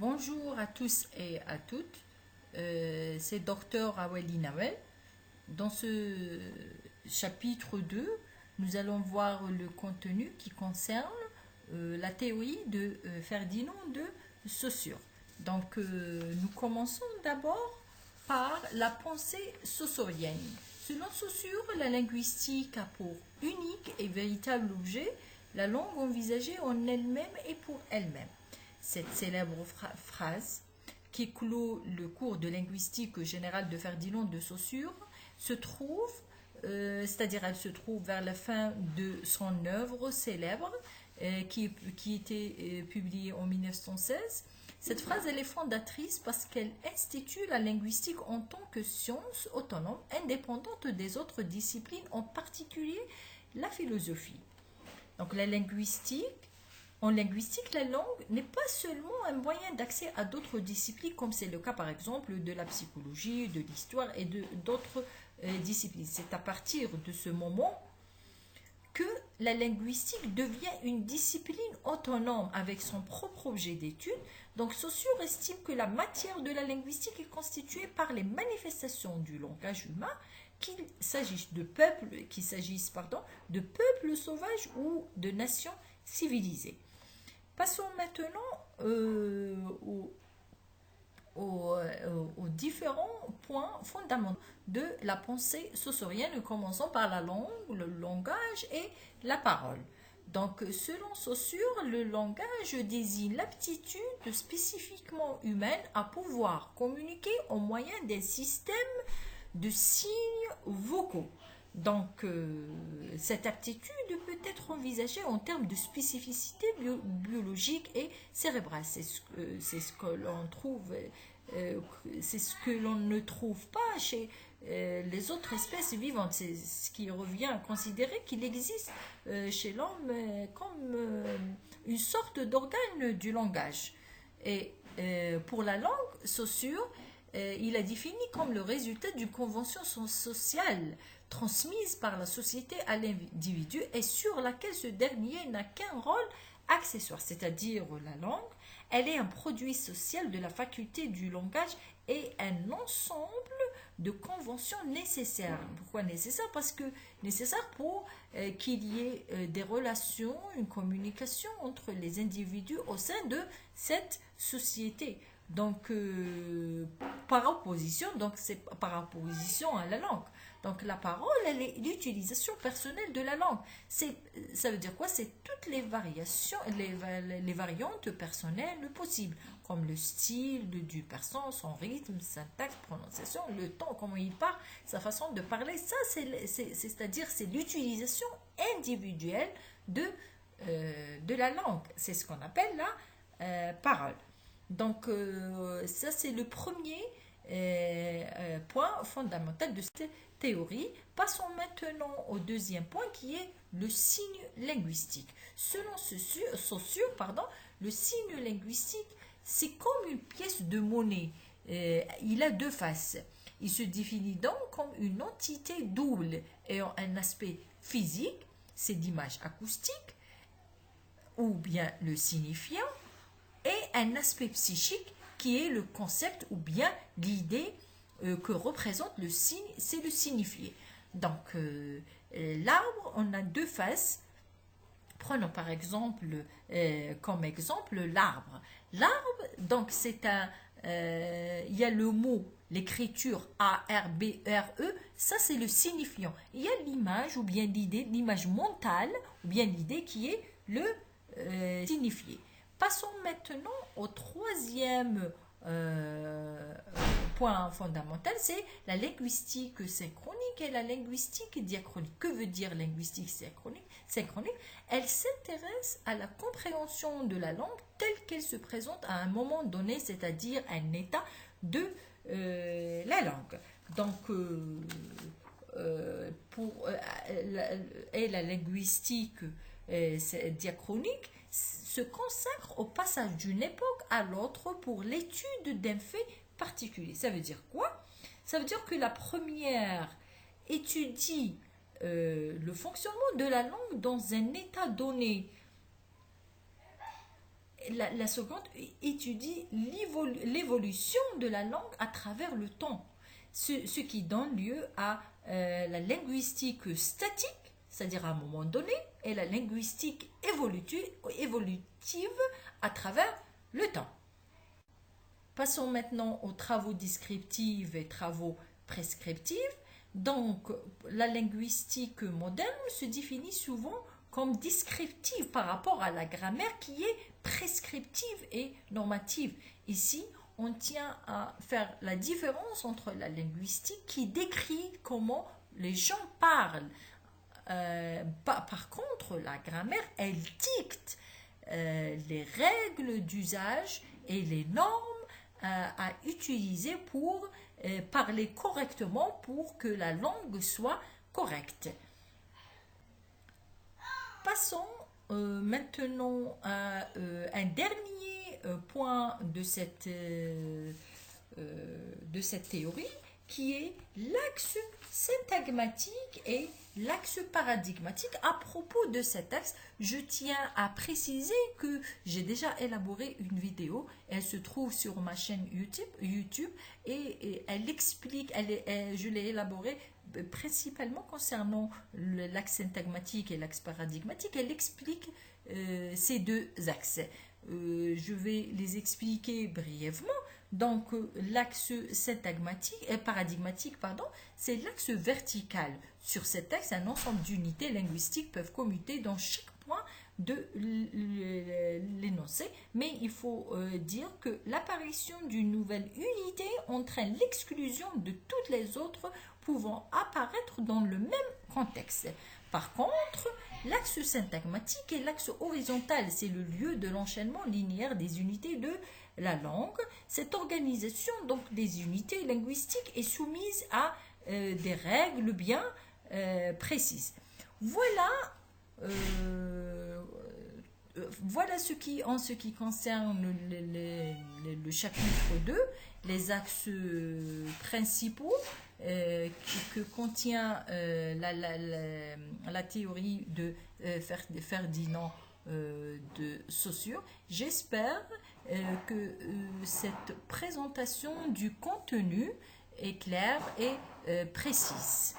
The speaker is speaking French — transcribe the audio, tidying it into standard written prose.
Bonjour à tous et à toutes, c'est Dr Aweli Nawel. Dans ce chapitre 2, nous allons voir le contenu qui concerne la théorie de Ferdinand de Saussure. Nous commençons d'abord par la pensée saussurienne. Selon Saussure, la linguistique a pour unique et véritable objet la langue envisagée en elle-même et pour elle-même. Cette célèbre phrase qui clôt le cours de linguistique générale de Ferdinand de Saussure se trouve, c'est-à-dire elle se trouve vers la fin de son œuvre célèbre qui était publiée en 1916. Cette phrase elle est fondatrice parce qu'elle institue la linguistique en tant que science autonome, indépendante des autres disciplines, en particulier la philosophie. Donc en linguistique, la langue n'est pas seulement un moyen d'accès à d'autres disciplines, comme c'est le cas par exemple de la psychologie, de l'histoire et d'autres disciplines. C'est à partir de ce moment que la linguistique devient une discipline autonome avec son propre objet d'étude. Donc Saussure estime que la matière de la linguistique est constituée par les manifestations du langage humain, qu'il s'agisse de de peuples sauvages ou de nations civilisées. Passons maintenant aux différents points fondamentaux de la pensée saussurienne, commençant par la langue, le langage et la parole. Donc, selon Saussure, le langage désigne l'aptitude spécifiquement humaine à pouvoir communiquer au moyen d'un système de signes vocaux. Donc, cette aptitude peut être envisagée en termes de spécificité biologique et cérébrale. C'est ce que l'on trouve, c'est ce que l'on ne trouve pas chez les autres espèces vivantes. C'est ce qui revient à considérer qu'il existe chez l'homme comme une sorte d'organe du langage. Et pour la langue, Saussure, il a défini comme le résultat d'une convention sociale transmise par la société à l'individu et sur laquelle ce dernier n'a qu'un rôle accessoire, c'est-à-dire la langue. Elle est un produit social de la faculté du langage et un ensemble de conventions nécessaires. Pourquoi nécessaire? Parce que nécessaire pour qu'il y ait des relations, une communication entre les individus au sein de cette société. Donc, c'est par opposition à la langue. Donc, la parole, elle est l'utilisation personnelle de la langue. Ça veut dire quoi? C'est toutes les variations, les variantes personnelles possibles, comme le style du persan, son rythme, syntaxe, prononciation, le ton, comment il parle, sa façon de parler. Ça, c'est-à-dire, c'est l'utilisation individuelle de la langue. C'est ce qu'on appelle la parole. Donc, ça, c'est le premier point fondamental de cette théorie. Passons maintenant au deuxième point qui est le signe linguistique. Selon Saussure, le signe linguistique, c'est comme une pièce de monnaie. Il a deux faces. Il se définit donc comme une entité double ayant un aspect physique, c'est l'image acoustique, ou bien le signifiant, et un aspect psychique qui est le concept ou bien l'idée que représente le signe, c'est le signifié. Donc, l'arbre, on a deux faces. Prenons par exemple, comme exemple, l'arbre. L'arbre, donc, il y a le mot, l'écriture A-R-B-R-E, ça c'est le signifiant. Il y a l'image ou bien l'idée, l'image mentale ou bien l'idée qui est le signifié. Passons maintenant au troisième point fondamental, c'est la linguistique synchronique et la linguistique diachronique. Que veut dire linguistique synchronique? Elle s'intéresse à la compréhension de la langue telle qu'elle se présente à un moment donné, c'est-à-dire un état de la langue. Donc, la linguistique diachronique se consacre au passage d'une époque à l'autre pour l'étude d'un fait particulier. Ça veut dire quoi? Ça veut dire que la première étudie le fonctionnement de la langue dans un état donné. la seconde étudie l'évolution de la langue à travers le temps, ce qui donne lieu à la linguistique statique, c'est-à-dire à un moment donné, et la linguistique évolutive à travers le temps. Passons maintenant aux travaux descriptifs et travaux prescriptifs. Donc, la linguistique moderne se définit souvent comme descriptive par rapport à la grammaire qui est prescriptive et normative. Ici, on tient à faire la différence entre la linguistique qui décrit comment les gens parlent. Par contre, la grammaire, elle dicte les règles d'usage et les normes à utiliser pour parler correctement pour que la langue soit correcte. Passons maintenant à un dernier point de cette théorie qui est l'axe syntagmatique et l'axe paradigmatique. À propos de cet axe, je tiens à préciser que j'ai déjà élaboré une vidéo. Elle se trouve sur ma chaîne YouTube et elle explique, je l'ai élaborée principalement concernant l'axe syntagmatique et l'axe paradigmatique. Elle explique ces deux axes. Je vais les expliquer brièvement. Donc, l'axe paradigmatique, c'est l'axe vertical. Sur cet axe, un ensemble d'unités linguistiques peuvent commuter dans chaque point de l'énoncé, mais il faut dire que l'apparition d'une nouvelle unité entraîne l'exclusion de toutes les autres pouvant apparaître dans le même contexte. Par contre, l'axe syntagmatique est l'axe horizontal, c'est le lieu de l'enchaînement linéaire des unités de la langue. Cette organisation donc des unités linguistiques est soumise à des règles bien précises. Voilà en ce qui concerne le chapitre 2, les axes principaux que contient la théorie de Ferdinand de Saussure. J'espère que cette présentation du contenu est claire et précise.